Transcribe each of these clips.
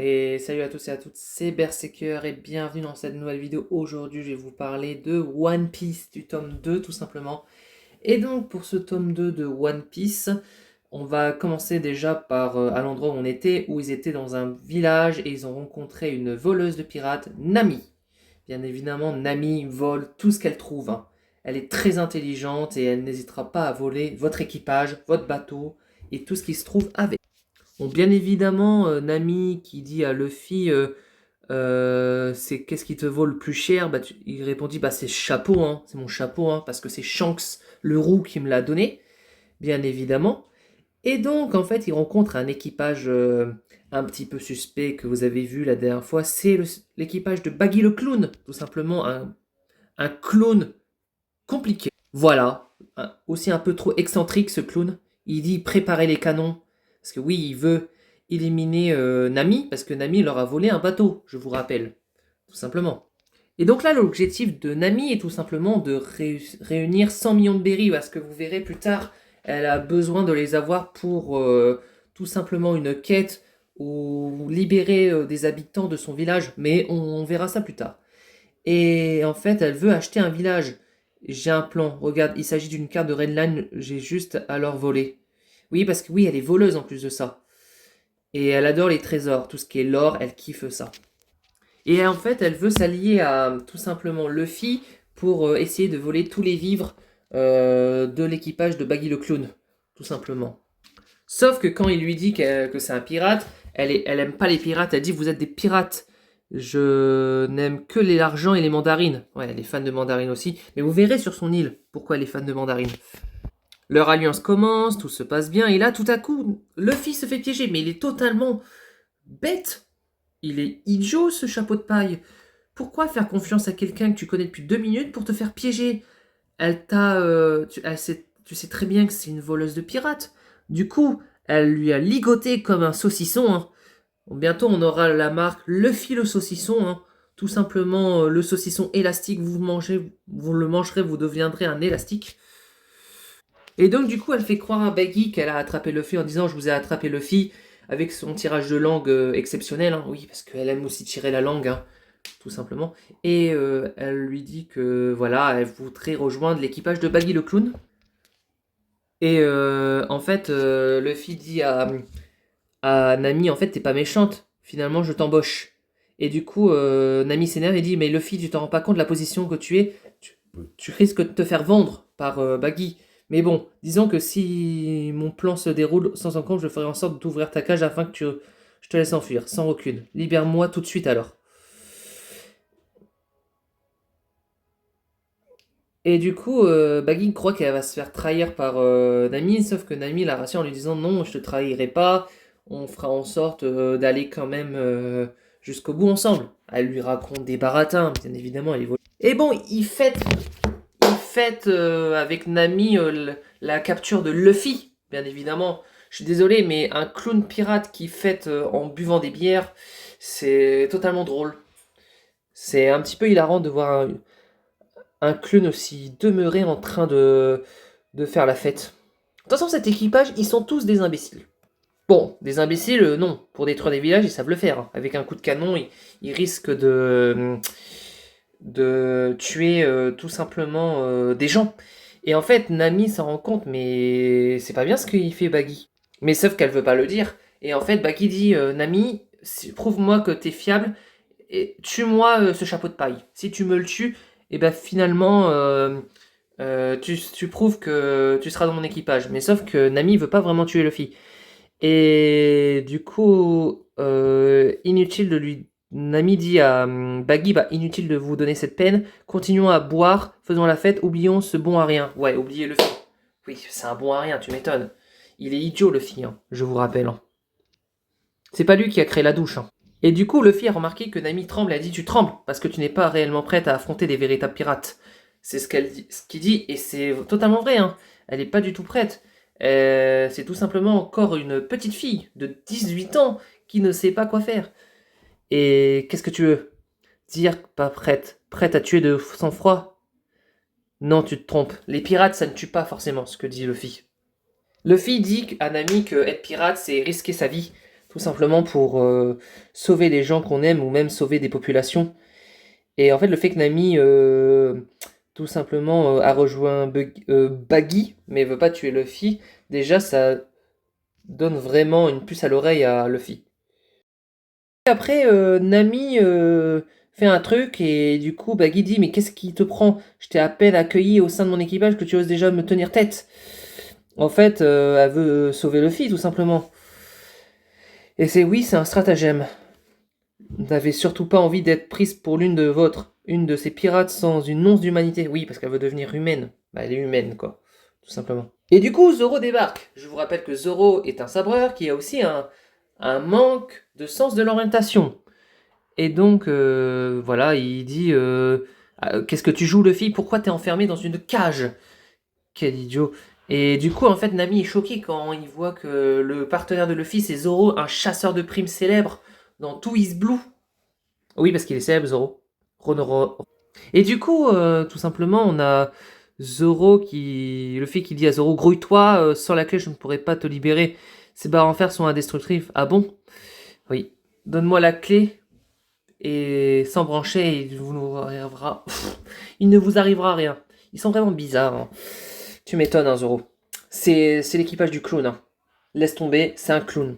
Et salut à tous et à toutes, c'est Berserker et bienvenue dans cette nouvelle vidéo. Aujourd'hui, je vais vous parler de One Piece, du tome 2 tout simplement. Et donc, pour ce tome 2 de One Piece, on va commencer déjà par à l'endroit où on était, où ils étaient dans un village et ils ont rencontré une voleuse de pirates, Nami. Bien évidemment, Nami vole tout ce qu'elle trouve, hein. Elle est très intelligente et elle n'hésitera pas à voler votre équipage, votre bateau et tout ce qui se trouve avec. Bon, bien évidemment, Nami qui dit à Luffy c'est qu'est-ce qui te vaut le plus cher? Il répondit bah c'est ce chapeau, hein, c'est mon chapeau, hein, parce que c'est Shanks le roux qui me l'a donné, bien évidemment. Et donc en fait il rencontre un équipage un petit peu suspect que vous avez vu la dernière fois, c'est l'équipage de Baggy le clown, tout simplement un clown compliqué. Voilà, aussi un peu trop excentrique ce clown. Il dit préparez les canons. Parce que oui, il veut éliminer Nami, parce que Nami leur a volé un bateau, je vous rappelle. Tout simplement. Et donc là, l'objectif de Nami est tout simplement de réunir 100 millions de berries, parce que vous verrez plus tard, elle a besoin de les avoir pour tout simplement une quête ou libérer des habitants de son village, mais on verra ça plus tard. Et en fait, elle veut acheter un village. J'ai un plan. Regarde, il s'agit d'une carte de Redline. J'ai juste à leur voler. Oui, parce que oui, elle est voleuse en plus de ça. Et elle adore les trésors. Tout ce qui est l'or, elle kiffe ça. Et en fait, elle veut s'allier à tout simplement Luffy pour essayer de voler tous les vivres de l'équipage de Baggy le Clown. Tout simplement. Sauf que quand il lui dit que c'est un pirate, elle aime pas les pirates. Elle dit vous êtes des pirates. Je n'aime que l'argent et les mandarines. Ouais, elle est fan de mandarines aussi. Mais vous verrez sur son île pourquoi elle est fan de mandarines. Leur alliance commence, tout se passe bien. Et là, tout à coup, Luffy se fait piéger. Mais il est totalement bête. Il est idiot, ce chapeau de paille. Pourquoi faire confiance à quelqu'un que tu connais depuis 2 minutes pour te faire piéger? Elle t'a... tu sais très bien que c'est une voleuse de pirates. Du coup, elle lui a ligoté comme un saucisson, hein. Bon, bientôt, on aura la marque Luffy le saucisson, hein. Tout simplement, le saucisson élastique, vous le mangerez, vous deviendrez un élastique. Et donc, du coup, elle fait croire à Baggy qu'elle a attrapé Luffy en disant « Je vous ai attrapé Luffy » avec son tirage de langue exceptionnel, hein. Oui, parce qu'elle aime aussi tirer la langue, hein, tout simplement. Et elle lui dit que, voilà, elle voudrait rejoindre l'équipage de Baggy le clown. Et en fait, Luffy dit à Nami, en fait, t'es pas méchante. Finalement, je t'embauche. Et du coup, Nami s'énerve et dit, mais Luffy, tu t'en rends pas compte de la position que tu es. Tu risques de te faire vendre par Baggy. Mais bon, disons que si mon plan se déroule sans encombre, je ferai en sorte d'ouvrir ta cage afin que je te laisse enfuir, sans recul. Libère-moi tout de suite alors. Et du coup, Baggy croit qu'elle va se faire trahir par Nami, sauf que Nami la rassure en lui disant non, je te trahirai pas, on fera en sorte d'aller quand même jusqu'au bout ensemble. Elle lui raconte des baratins, bien évidemment, elle évolue. Et bon, il fête avec Nami la capture de Luffy, bien évidemment. Je suis désolé, mais un clown pirate qui fête en buvant des bières, c'est totalement drôle. C'est un petit peu hilarant de voir un clown aussi demeuré en train de faire la fête. De toute façon, cet équipage, ils sont tous des imbéciles. Bon, des imbéciles, non. Pour détruire des villages, ils savent le faire, hein. Avec un coup de canon, ils risquent de tuer tout simplement des gens. Et en fait, Nami s'en rend compte, mais c'est pas bien ce qu'il fait Baggy. Mais sauf qu'elle veut pas le dire. Et en fait, Baggy dit Nami, prouve-moi que t'es fiable et tue-moi ce chapeau de paille. Si tu me le tues, et ben finalement, tu prouves que tu seras dans mon équipage. Mais sauf que Nami veut pas vraiment tuer Luffy. Et du coup, inutile de lui... Nami dit à Baggy, bah inutile de vous donner cette peine. Continuons à boire, faisons la fête, oublions ce bon à rien. Ouais, oubliez Luffy. Oui, c'est un bon à rien, tu m'étonnes. Il est idiot Luffy, hein, je vous rappelle, hein. C'est pas lui qui a créé la douche, hein. Et du coup, Luffy a remarqué que Nami tremble et a dit « Tu trembles parce que tu n'es pas réellement prête à affronter des véritables pirates. » C'est ce qu'il dit, et c'est totalement vrai, hein. Elle n'est pas du tout prête. C'est tout simplement encore une petite fille de 18 ans qui ne sait pas quoi faire. Et qu'est-ce que tu veux? Dire pas prête? Prête à tuer de sang-froid? Non, tu te trompes. Les pirates, ça ne tue pas forcément, ce que dit Luffy. Luffy dit à Nami que être pirate, c'est risquer sa vie. tout simplement pour sauver les gens qu'on aime ou même sauver des populations. Et en fait, le fait que Nami, tout simplement, a rejoint Baggy, mais veut pas tuer Luffy, déjà, ça donne vraiment une puce à l'oreille à Luffy. Et après, Nami fait un truc, et du coup, Baggy dit, mais qu'est-ce qui te prend? Je t'ai à peine accueilli au sein de mon équipage que tu oses déjà me tenir tête. En fait, elle veut sauver Luffy, tout simplement. Et c'est un stratagème. N'avait surtout pas envie d'être prise pour une de ces pirates sans une once d'humanité. Oui, parce qu'elle veut devenir humaine. Bah, elle est humaine, quoi, tout simplement. Et du coup, Zoro débarque. Je vous rappelle que Zoro est un sabreur qui a aussi un manque de sens de l'orientation. Et donc, voilà, il dit qu'est-ce que tu joues, Luffy? Pourquoi t'es enfermé dans une cage? Quel idiot. Et du coup, en fait, Nami est choqué quand il voit que le partenaire de Luffy, c'est Zoro, un chasseur de primes célèbre dans Two Is Blue. Oui, parce qu'il est célèbre, Zoro. Et du coup, tout simplement, on a Zoro qui. Le fait qu'il dit à Zoro, grouille-toi, sans la clé, je ne pourrai pas te libérer. Ces barres en fer sont indestructibles. Ah bon? Oui. Donne-moi la clé, et sans brancher, il ne vous arrivera rien. Ils sont vraiment bizarres, hein. Tu m'étonnes, hein, Zoro. C'est l'équipage du clown, hein. Laisse tomber, c'est un clown.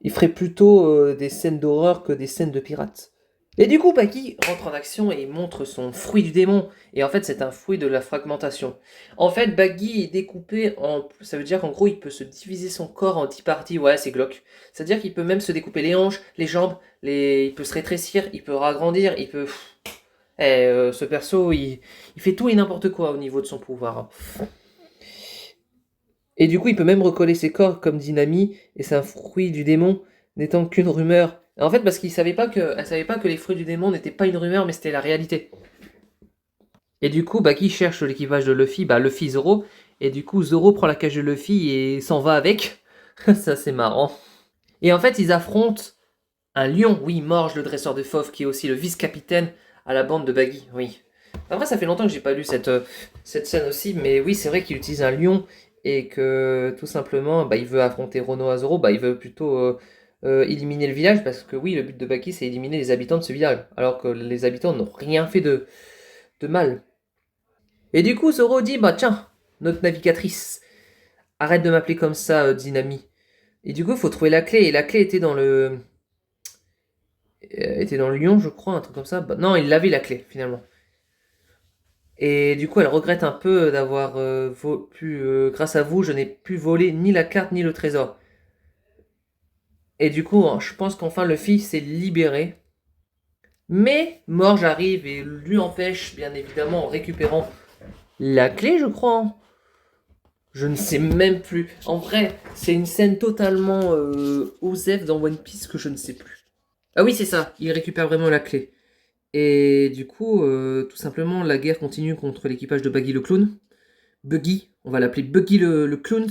Il ferait plutôt des scènes d'horreur que des scènes de pirates. Et du coup, Baggy rentre en action et montre son fruit du démon. Et en fait, c'est un fruit de la fragmentation. En fait, Baggy est découpé en... Ça veut dire qu'en gros, il peut se diviser son corps en 10 parties. Ouais, c'est glauque. C'est-à-dire qu'il peut même se découper les hanches, les jambes, il peut se rétrécir, il peut ragrandir, il peut... ce perso, il fait tout et n'importe quoi au niveau de son pouvoir. Et du coup, il peut même recoller ses corps comme Dynami, et c'est un fruit du démon, n'étant qu'une rumeur. En fait, parce elle savait pas que les fruits du démon n'étaient pas une rumeur, mais c'était la réalité. Et du coup, Baki cherche l'équipage de Luffy, Luffy Zoro, et du coup, Zoro prend la cage de Luffy et s'en va avec. Ça, c'est marrant. Et en fait, ils affrontent un lion, oui, Morge, le dresseur de fauves, qui est aussi le vice-capitaine à la bande de Baggy, oui. Après, ça fait longtemps que j'ai pas lu cette scène aussi, mais oui, c'est vrai qu'il utilise un lion et que tout simplement, il veut affronter Rono Zoro, il veut plutôt éliminer le village parce que oui, le but de Baki, c'est éliminer les habitants de ce village, alors que les habitants n'ont rien fait de mal. Et du coup, Zoro dit, tiens, notre navigatrice, arrête de m'appeler comme ça, Dynami. Et du coup, il faut trouver la clé, et la clé était dans le lion, je crois, un truc comme ça. Non, il avait la clé, finalement. Et du coup, elle regrette un peu d'avoir grâce à vous, je n'ai pu voler ni la carte ni le trésor. Et du coup, je pense qu'enfin le fils s'est libéré. Mais Morge arrive et lui empêche, bien évidemment, en récupérant la clé, je crois, hein. Je ne sais même plus. En vrai, c'est une scène totalement osef dans One Piece que je ne sais plus. Ah oui, c'est ça, il récupère vraiment la clé. Et du coup, tout simplement, la guerre continue contre l'équipage de Baggy le Clown. Buggy, on va l'appeler Buggy le Clown.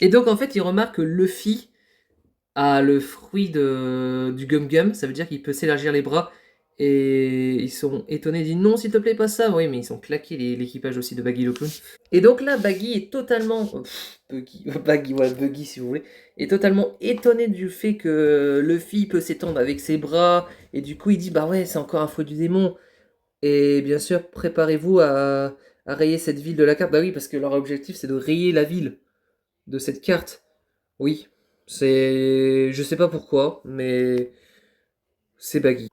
Et donc, en fait, il remarque que Luffy a le fruit du Gum Gum. Ça veut dire qu'il peut s'élargir les bras. Et ils sont étonnés, ils disent non, s'il te plaît, pas ça. Oui, mais ils sont claqués, l'équipage aussi de Baggy le Clown. Et donc là, Baggy est totalement. Buggy, si vous voulez. Est totalement étonné du fait que Luffy peut s'étendre avec ses bras. Et du coup, il dit bah ouais, c'est encore un fruit du démon. Et bien sûr, préparez-vous à rayer cette ville de la carte. Bah oui, parce que leur objectif, c'est de rayer la ville de cette carte. Oui, c'est... Je sais pas pourquoi, mais c'est Baggy.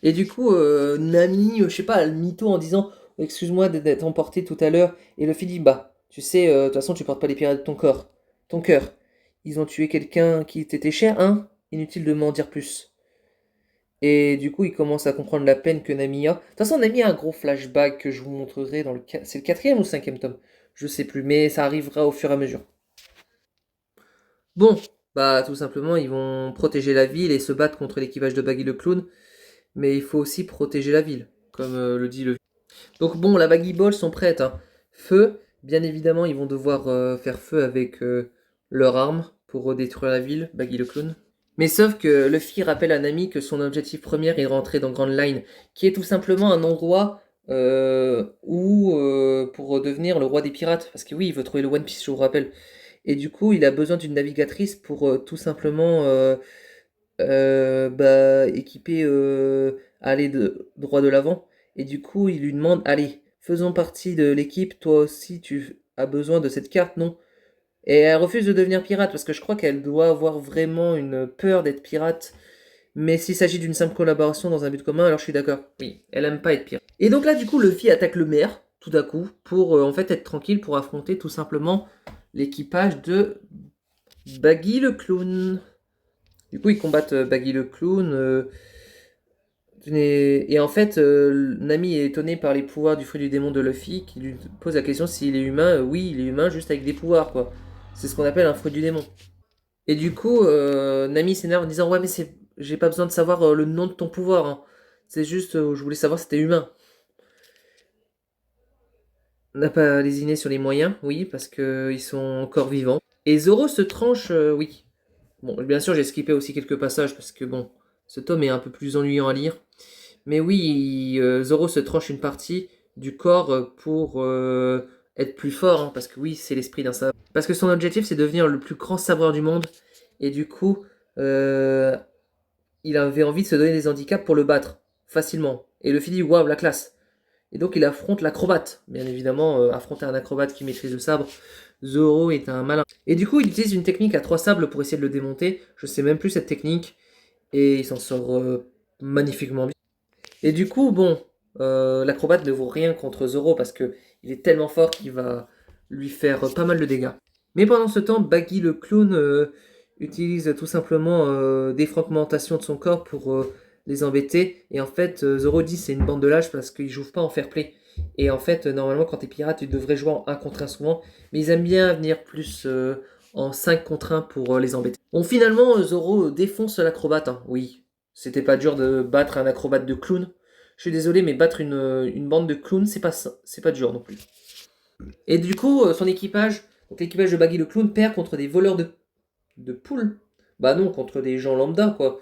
Et du coup, Nami, je sais pas, elle mytho en disant excuse-moi d'être emporté tout à l'heure. Et Luffy dit bah, tu sais, de toute façon, tu portes pas les pirates de ton corps, ton cœur. Ils ont tué quelqu'un qui t'était cher, hein? Inutile de m'en dire plus. Et du coup, il commence à comprendre la peine que Nami a. De toute façon, Nami a un gros flashback que je vous montrerai dans le... C'est le quatrième ou le cinquième tome? Je sais plus, mais ça arrivera au fur et à mesure. Bon, tout simplement, ils vont protéger la ville et se battre contre l'équipage de Baggy le Clown. Mais il faut aussi protéger la ville, comme le dit le... Donc bon, la Baggy Balls sont prêtes, hein. Feu, bien évidemment, ils vont devoir faire feu avec leurs armes pour détruire la ville, Baggy le Clown. Mais sauf que Luffy rappelle à Nami que son objectif premier est rentrer dans Grand Line, qui est tout simplement un endroit pour devenir le roi des pirates. Parce que oui, il veut trouver le One Piece, je vous rappelle. Et du coup, il a besoin d'une navigatrice pour tout simplement équiper, aller droit de l'avant. Et du coup, il lui demande, allez, faisons partie de l'équipe, toi aussi tu as besoin de cette carte, non? Et elle refuse de devenir pirate parce que je crois qu'elle doit avoir vraiment une peur d'être pirate. Mais s'il s'agit d'une simple collaboration dans un but commun, alors je suis d'accord. Oui, elle aime pas être pirate. Et donc là, du coup, Luffy attaque le maire, tout d'un coup, pour en fait être tranquille, pour affronter tout simplement l'équipage de Baggy le clown. Du coup, ils combattent Baggy le clown. Et en fait, Nami est étonné par les pouvoirs du fruit du démon de Luffy, qui lui pose la question s'il est humain. Oui, il est humain, juste avec des pouvoirs, quoi. C'est ce qu'on appelle un fruit du démon. Et du coup, Nami s'énerve en disant ouais, mais j'ai pas besoin de savoir le nom de ton pouvoir, hein. C'est juste, je voulais savoir si t'es humain. On n'a pas lésiné sur les moyens, oui, parce qu'ils sont encore vivants. Et Zoro se tranche, oui. Bon, bien sûr, j'ai skippé aussi quelques passages parce que bon, ce tome est un peu plus ennuyant à lire. Mais oui, Zoro se tranche une partie du corps pour être plus fort, hein, parce que oui, c'est l'esprit d'un sabre. Parce que son objectif, c'est devenir le plus grand sabreur du monde. Et du coup, il avait envie de se donner des handicaps pour le battre, facilement. Et Luffy dit, waouh, la classe. Et donc il affronte l'acrobate. Bien évidemment, affronter un acrobate qui maîtrise le sabre, Zoro est un malin. Et du coup, il utilise une technique à 3 sables pour essayer de le démonter. Je sais même plus cette technique. Et il s'en sort magnifiquement bien. Et du coup, bon, l'acrobate ne vaut rien contre Zoro parce que il est tellement fort qu'il va lui faire pas mal de dégâts. Mais pendant ce temps, Baggy le clown utilise tout simplement des fragmentations de son corps pour les embêter. Et en fait, Zoro dit c'est une bande de lâches parce qu'ils jouent pas en fair play. Et en fait, normalement, quand t'es pirate, tu devrais jouer en 1 contre 1 souvent. Mais ils aiment bien venir plus en 5 contre 1 pour les embêter. Bon, finalement, Zoro défonce l'acrobate, hein. Oui, c'était pas dur de battre un acrobate de clown. Je suis désolé, mais battre une bande de clowns, c'est pas dur non plus. Et du coup, son équipage, donc l'équipage de Baggy le clown, perd contre des voleurs de poules. Bah non, contre des gens lambda, quoi.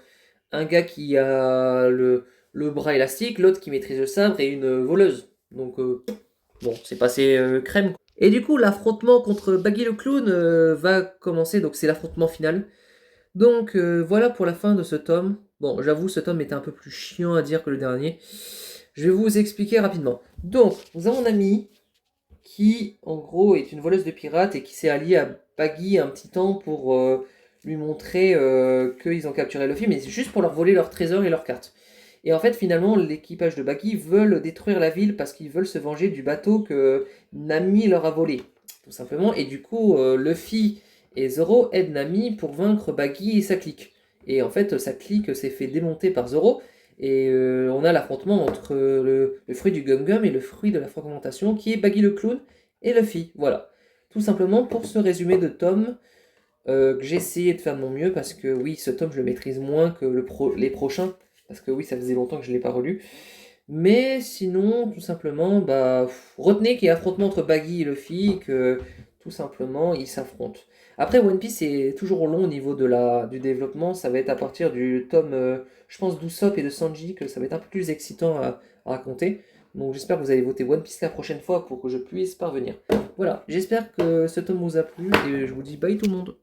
Un gars qui a le bras élastique, l'autre qui maîtrise le sabre et une voleuse. Donc, bon, c'est passé crème, quoi. Et du coup, l'affrontement contre Baggy le clown va commencer, donc c'est l'affrontement final. Donc voilà pour la fin de ce tome. Bon, j'avoue, ce tome était un peu plus chiant à dire que le dernier. Je vais vous expliquer rapidement. Donc, nous avons un ami qui, en gros, est une voleuse de pirates et qui s'est allié à Baggy un petit temps pour lui montrer qu'ils ont capturé Luffy, mais c'est juste pour leur voler leurs trésors et leurs cartes. Et en fait, finalement, l'équipage de Baggy veulent détruire la ville parce qu'ils veulent se venger du bateau que Nami leur a volé, tout simplement. Et du coup, Luffy et Zoro aident Nami pour vaincre Baggy et sa clique. Et en fait, sa clique s'est fait démonter par Zoro. Et on a l'affrontement entre le fruit du gum-gum et le fruit de la fragmentation, qui est Baggy le clown et Luffy. Voilà. Tout simplement pour ce résumé de tome, que j'ai essayé de faire de mon mieux, parce que oui, ce tome, je le maîtrise moins que les prochains, parce que oui, ça faisait longtemps que je ne l'ai pas relu. Mais sinon, tout simplement, bah, retenez qu'il y a affrontement entre Baggy et Luffy, que tout simplement, ils s'affrontent. Après, One Piece est toujours long au niveau du développement. Ça va être à partir du tome, je pense, d'Usopp et de Sanji, que ça va être un peu plus excitant à raconter. Donc j'espère que vous allez voter One Piece la prochaine fois pour que je puisse parvenir. Voilà, j'espère que ce tome vous a plu et je vous dis bye tout le monde.